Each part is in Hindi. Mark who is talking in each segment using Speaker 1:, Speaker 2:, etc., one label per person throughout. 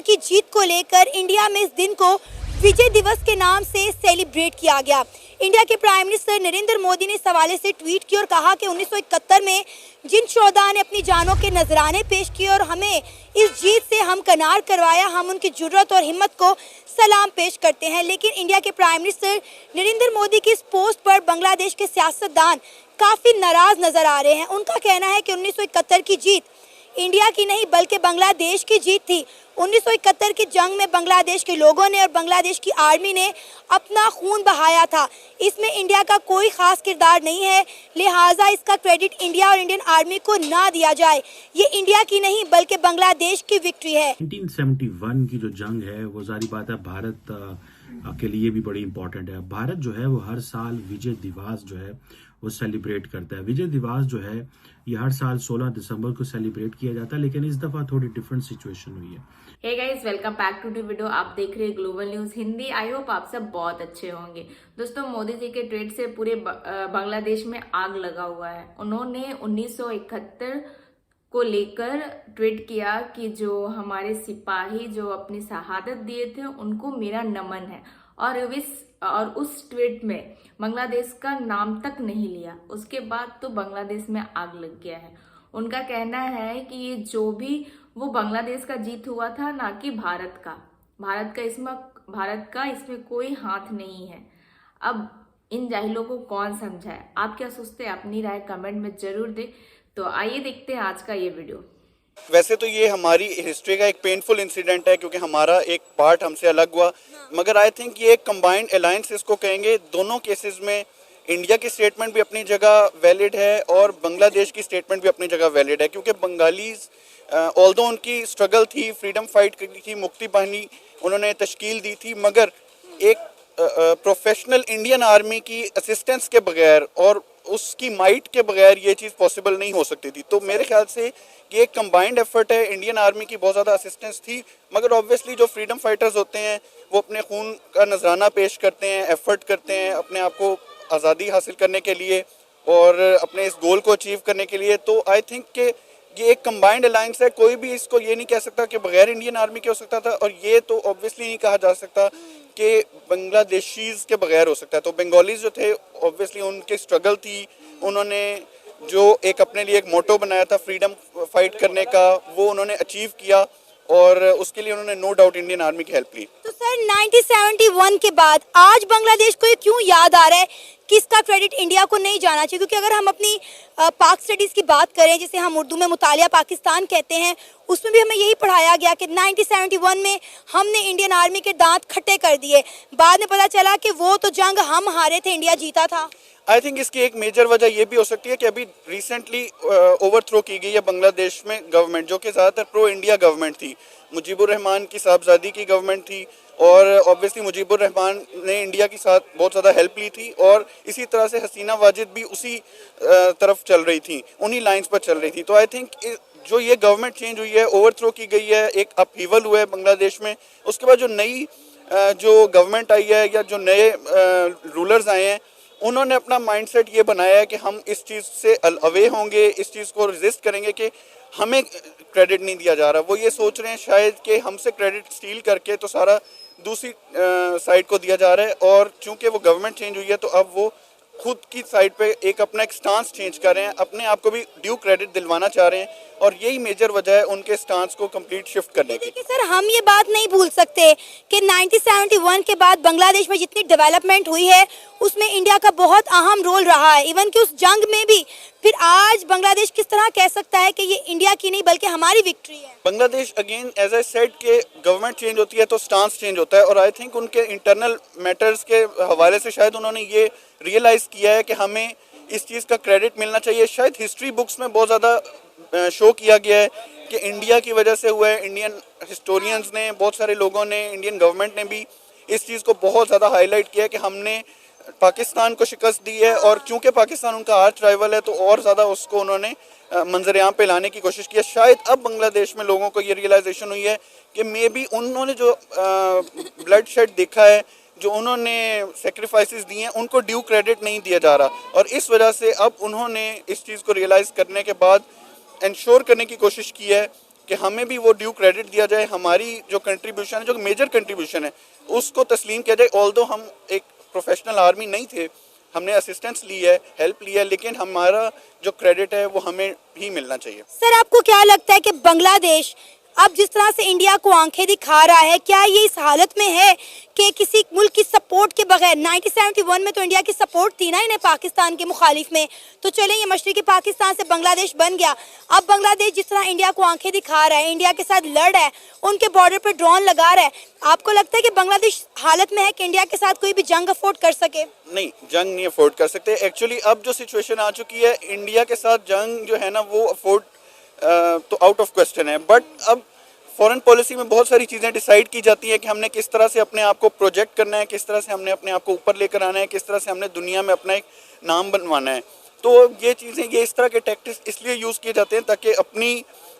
Speaker 1: की जीत को लेकर इंडिया में इस दिन को विजय दिवस के नाम से सेलिब्रेट किया गया। इंडिया के प्राइम मिनिस्टर नरेंद्र मोदी ने इस हवाले से ट्वीट किया और कहा कि 1971 में जिन शोहदा ने अपनी जानों के नजराने पेश किए और हमें इस जीत से हमकनार करवाया, हम उनकी जुर्रत और हिम्मत को सलाम पेश करते हैं। लेकिन इंडिया के प्राइम मिनिस्टर नरेंद्र मोदी की इस पोस्ट पर बांग्लादेश के सियासतदान काफ़ी नाराज नजर आ रहे हैं। उनका कहना है कि 1971 की जीत इंडिया की नहीं बल्कि बांग्लादेश की जीत थी। 1971 की जंग में बांग्लादेश के लोगों ने और बांग्लादेश की आर्मी ने अपना खून बहाया था। इसमें इंडिया का कोई खास किरदार नहीं है, लिहाजा इसका क्रेडिट इंडिया और इंडियन आर्मी को ना दिया जाए। ये इंडिया की नहीं बल्कि बांग्लादेश की विक्ट्री है।
Speaker 2: 1971 की जो जंग है वो जारी बात है भारत के लिए भी बड़ी इंपॉर्टेंट है। भारत जो है वो हर साल विजय दिवस जो है वो सेलिब्रेट करता है। विजय दिवस जो है ये हर साल 16 दिसंबर को सेलिब्रेट किया जाता है, लेकिन इस दफा थोड़ी डिफरेंट सिचुएशन हुई है।
Speaker 3: Hey guys, welcome back to the video. आप देख रहे हैं global news Hindi. I hope आप सब बहुत अच्छे होंगे। दोस्तों, मोदी जी के ट्वीट से पूरे बांग्लादेश में आग लगा हुआ है। उन्होंने 1971 को लेकर ट्वीट किया कि जो हमारे सिपाही जो अपनी शहादत दिए थे उनको मेरा नमन है, और उस ट्वीट में बांग्लादेश का नाम तक नहीं लिया। उसके बाद तो बांग्लादेश में आग लग गया है। उनका कहना है कि ये जो भी वो बांग्लादेश का जीत हुआ था, ना कि भारत का इसमें कोई हाथ नहीं है। अब इन जाहिलों को कौन समझाए? आप क्या सोचते हैं? अपनी राय कमेंट में जरूर दें। तो आइए देखते हैं आज का ये वीडियो।
Speaker 4: वैसे तो ये हमारी हिस्ट्री का एक पेनफुल इंसिडेंट है क्योंकि हमारा एक पार्ट हमसे अलग हुआ, मगर आई थिंक ये एक कंबाइंड अलायंस इसको कहेंगे। दोनों केसेस में इंडिया की स्टेटमेंट भी अपनी जगह वैलिड है और बांग्लादेश की स्टेटमेंट भी अपनी जगह वैलिड है, क्योंकि बंगालीज ऑल्दो उनकी स्ट्रगल थी, फ्रीडम फाइट की थी, मुक्ति बाहिनी उन्होंने तश्कील दी थी, मगर एक प्रोफेशनल इंडियन आर्मी की असिस्टेंस के बगैर और उसकी माइट के बगैर ये चीज़ पॉसिबल नहीं हो सकती थी। तो मेरे ख्याल से ये एक कंबाइंड एफर्ट है। इंडियन आर्मी की बहुत ज़्यादा असिस्टेंस थी, मगर ऑब्वियसली जो फ्रीडम फाइटर्स होते हैं वो अपने खून का नजराना पेश करते हैं, एफर्ट करते हैं अपने आप को आज़ादी हासिल करने के लिए और अपने इस गोल को अचीव करने के लिए। तो आई थिंक कि ये एक कंबाइंड अलायंस है। कोई भी इसको ये नहीं कह सकता कि बगैर इंडियन आर्मी के हो सकता था, और ये तो ऑब्वियसली नहीं कहा जा सकता कि बांग्लादेशीज के बगैर हो सकता है। तो बंगालीज जो थे ऑब्वियसली उनकी स्ट्रगल थी, उन्होंने जो एक अपने लिए एक मोटो बनाया था फ्रीडम फाइट करने का, वो उन्होंने अचीव किया और उसके लिए उन्होंने नो डाउट इंडियन आर्मी की हेल्प ली।
Speaker 1: तो सर 1971 के बाद आज बांग्लादेश को ये क्यों याद आ रहा है कि इसका क्रेडिट इंडिया को नहीं जाना चाहिए? क्योंकि अगर हम अपनी पाक स्टडीज़ की बात करें, जिसे हम उर्दू में मुतालिया पाकिस्तान कहते हैं, उसमें भी हमें यही पढ़ाया गया कि 1971 में हमने इंडियन आर्मी के दांत खट्टे कर दिए। बाद में पता चला कि वो तो जंग हम हारे थे, इंडिया जीता था।
Speaker 4: आई थिंक इसकी एक मेजर वजह ये भी हो सकती है कि अभी रिसेंटली ओवरथ्रो की गई है बांग्लादेश में गवर्नमेंट, जो कि ज़्यादातर प्रो इंडिया गवर्नमेंट थी। मुजीबुर रहमान की साहबजादी की गवर्नमेंट थी और ऑब्वियसली मुजीबुर रहमान ने इंडिया के साथ बहुत ज़्यादा हेल्प ली थी, और इसी तरह से हसीना वाजिद भी उसी तरफ चल रही थी, उन्हीं लाइंस पर चल रही थी। तो आई थिंक जो ये गवर्नमेंट चेंज हुई है, ओवरथ्रो की गई है, एक अपहीवल हुआ है बांग्लादेश में, उसके बाद जो नई जो गवर्नमेंट आई है या जो नए रूलर्स आए हैं, उन्होंने अपना माइंडसेट ये बनाया है कि हम इस चीज़ से अवे होंगे, इस चीज़ को रेजिस्ट करेंगे कि हमें क्रेडिट नहीं दिया जा रहा। वो ये सोच रहे हैं शायद कि हमसे क्रेडिट स्टील करके तो सारा दूसरी साइड को दिया जा रहा है, और चूंकि वो गवर्नमेंट चेंज हुई है तो अब वो खुद की साइड पे एक अपना एक स्टांस चेंज कर रहे हैं, अपने आप को भी ड्यू क्रेडिट दिलवाना चाह रहे हैं, और यही मेजर वजह है उनके स्टांस को कंप्लीट शिफ्ट करने की।
Speaker 1: देखिए सर, हम ये बात नहीं भूल सकते कि 1971 के बाद बांग्लादेश में जितनी डेवलपमेंट हुई है उसमें इंडिया का बहुत अहम रोल रहा है। इवन कि उस जंग में भी फिर आज बांग्लादेश किस तरह कह सकता है कि ये इंडिया की नहीं बल्कि हमारी विक्ट्री है?
Speaker 4: Bangladesh again as I said के गवर्नमेंट चेंज होती है तो स्टांस चेंज होता है, और आई थिंक उनके इंटरनल मैटर्स के हवाले से शायद उन्होंने ये रियलाइज़ किया है कि हमें इस चीज़ का क्रेडिट मिलना चाहिए। शायद हिस्ट्री बुक्स में बहुत ज़्यादा शो किया गया है कि इंडिया की वजह से हुआ है। इंडियन हिस्टोरियंस ने, बहुत सारे लोगों ने, इंडियन गवर्नमेंट ने भी इस चीज़ को बहुत ज़्यादा हाईलाइट किया है कि हमने पाकिस्तान को शिकस्त दी है, और चूंकि पाकिस्तान उनका आर्च राइवल है तो और ज़्यादा उसको उन्होंने मंजरेआम पे लाने की कोशिश की है। शायद अब बांग्लादेश में लोगों को ये रियलाइजेशन हुई है कि मे बी उन्होंने जो ब्लड शेड देखा है, जो उन्होंने सेक्रीफाइसेस दिए हैं, उनको ड्यू क्रेडिट नहीं दिया जा रहा, और इस वजह से अब उन्होंने इस चीज़ को रियलाइज़ करने के बाद इंश्योर करने की कोशिश की है कि हमें भी वो ड्यू क्रेडिट दिया जाए, हमारी जो कंट्रीब्यूशन है, जो मेजर कंट्रीब्यूशन है, उसको तस्लीम किया जाए। ऑल्दो हम एक प्रोफेशनल आर्मी नहीं थे, हमने असिस्टेंस ली है, हेल्प ली है, लेकिन हमारा जो क्रेडिट है वो हमें ही मिलना चाहिए।
Speaker 1: सर, आपको क्या लगता है कि बांग्लादेश अब जिस तरह से इंडिया को आंखें दिखा रहा है, क्या ये इस हालत में है कि किसी मुल्क की सपोर्ट के बगैर, 1971 में तो इंडिया की सपोर्ट थी ना इन्हें पाकिस्तान के मुखालिफ में, तो चले ये मशरिकी पाकिस्तान से बांग्लादेश बन गया। अब बांग्लादेश जिस तरह इंडिया को आंखें दिखा रहा है, इंडिया के साथ लड़ रहा है, उनके बॉर्डर पर ड्रोन लगा रहा है, आपको लगता है कि बांग्लादेश हालत में है कि इंडिया के साथ कोई भी जंग अफोर्ड कर सके?
Speaker 4: नहीं, जंग नहीं अफोर्ड कर सकते। एक्चुअली अब जो सिचुएशन आ चुकी है, इंडिया के साथ जंग जो है ना वो अफोर्ड तो आउट ऑफ क्वेश्चन है। बट अब फॉरेन पॉलिसी में बहुत सारी चीज़ें डिसाइड की जाती है कि हमने किस तरह से अपने आप को प्रोजेक्ट करना है, किस तरह से हमने अपने आप को ऊपर लेकर आना है, किस तरह से हमने दुनिया में अपना एक नाम बनवाना है। तो ये चीज़ें, ये इस तरह के टैक्टिक्स इसलिए यूज़ किए जाते हैं ताकि अपनी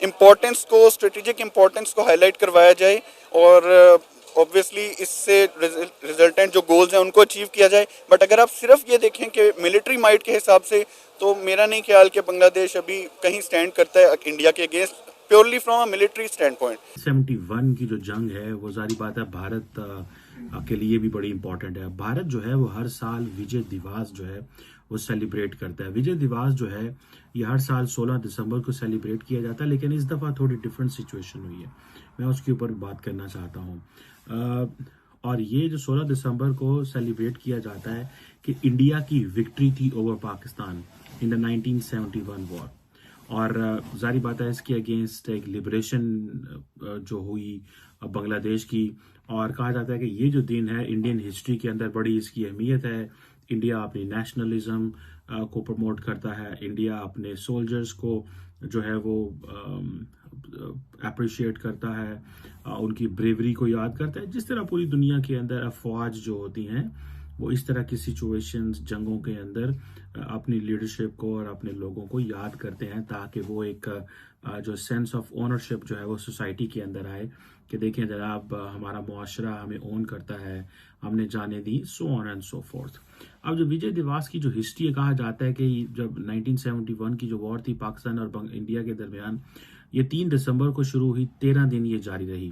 Speaker 4: इम्पोर्टेंस को, स्ट्रेटेजिक इम्पोर्टेंस को हाईलाइट करवाया जाए और ऑब्वियसली इससे रिजल्टेंट जो गोल्स हैं उनको अचीव किया जाए। बट अगर आप सिर्फ ये देखें कि मिलिट्री माइट के हिसाब से, तो मेरा नहीं ख्याल कि बांग्लादेश अभी कहीं स्टैंड करता है इंडिया के against, purely from a military stand point.
Speaker 2: 71 की जो जंग है वो जारी बात है भारत के लिए भी बड़ी इंपॉर्टेंट है। भारत जो है वो हर साल विजय दिवस जो है वो सेलिब्रेट करता है। विजय दिवस जो है ये हर साल 16 दिसंबर को सेलिब्रेट किया जाता है, लेकिन इस दफ़ा थोड़ी डिफरेंट सिचुएशन हुई है, मैं उसके ऊपर बात करना चाहता हूँ। और ये जो 16 दिसंबर को सेलिब्रेट किया जाता है कि इंडिया की विक्ट्री थी over Pakistan in the 1971 war, और जारी बात है इसके अगेंस्ट एक लिबरेशन जो हुई बांग्लादेश की। और कहा जाता है कि ये जो दिन है इंडियन हिस्ट्री के अंदर बड़ी इसकी अहमियत है। इंडिया अपनी नेशनलिज्म को प्रमोट करता है, इंडिया अपने सोल्जर्स को जो है वो अप्रिशिएट करता है, उनकी ब्रेवरी को याद करता है। जिस तरह पूरी दुनिया के अंदर अफवाज जो होती हैं वो इस तरह की सिचुएशंस, जंगों के अंदर अपनी लीडरशिप को और अपने लोगों को याद करते हैं, ताकि वो एक जो सेंस ऑफ ओनरशिप जो है वो सोसाइटी के अंदर आए कि देखें जनाब, हमारा मुआशरा हमें ओन करता है, हमने जाने दी, so on and so forth. अब जो विजय दिवस की जो हिस्ट्री है, कहा जाता है कि जब 1971 की जो वॉर थी पाकिस्तान और इंडिया के दरमियान, ये 3 दिसंबर को शुरू हुई, 13 दिन ये जारी रही।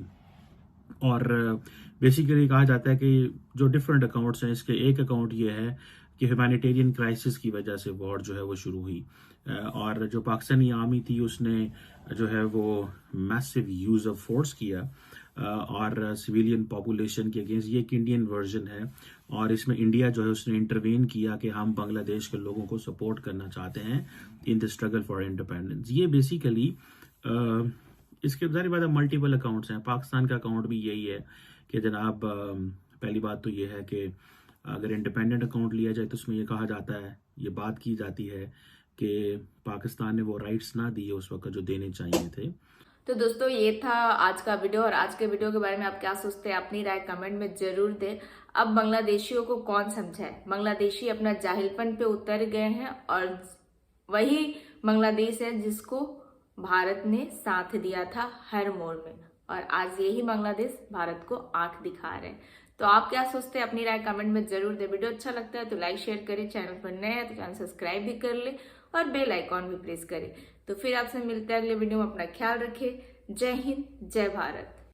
Speaker 2: और बेसिकली कहा जाता है कि जो डिफरेंट अकाउंट्स हैं, इसके एक अकाउंट ये है कि ह्यूमैनिटेरियन क्राइसिस की वजह से वॉर जो है वो शुरू हुई, और जो पाकिस्तानी आर्मी थी उसने जो है वो मैसिव यूज ऑफ फोर्स किया और सिविलियन पॉपुलेशन के अगेंस्ट। ये एक इंडियन वर्जन है और इसमें इंडिया जो है उसने इंटरवेन किया कि हम बांग्लादेश के लोगों को सपोर्ट करना चाहते हैं in the struggle for independence. ये बेसिकली इसके जारी बात है मल्टीपल अकाउंट्स हैं। पाकिस्तान का अकाउंट भी यही है कि जनाब, पहली बात तो ये है कि अगर इंडिपेंडेंट अकाउंट लिया जाए तो उसमें ये कहा जाता है, ये बात की जाती है कि पाकिस्तान ने वो राइट्स ना दिए उस वक्त जो देने चाहिए थे।
Speaker 3: तो दोस्तों ये था आज का वीडियो, और आज के वीडियो के बारे में आप क्या सोचते हैं अपनी राय कमेंट में जरूर दें। अब बांग्लादेशियों को कौन समझाए, बांग्लादेशी अपना जाहिलपन पे उतर गए हैं, और वही बांग्लादेश है जिसको भारत ने साथ दिया था हर मोड़ में, और आज यही बांग्लादेश भारत को आंख दिखा रहे हैं। तो आप क्या सोचते हैं अपनी राय कमेंट में जरूर दें। वीडियो अच्छा लगता है तो लाइक शेयर करें, चैनल पर नए हैं तो चैनल सब्सक्राइब भी कर ले और बेल आइकॉन भी प्रेस करें। तो फिर आपसे मिलते हैं अगले वीडियो में, अपना ख्याल रखें। जय हिंद, जय भारत।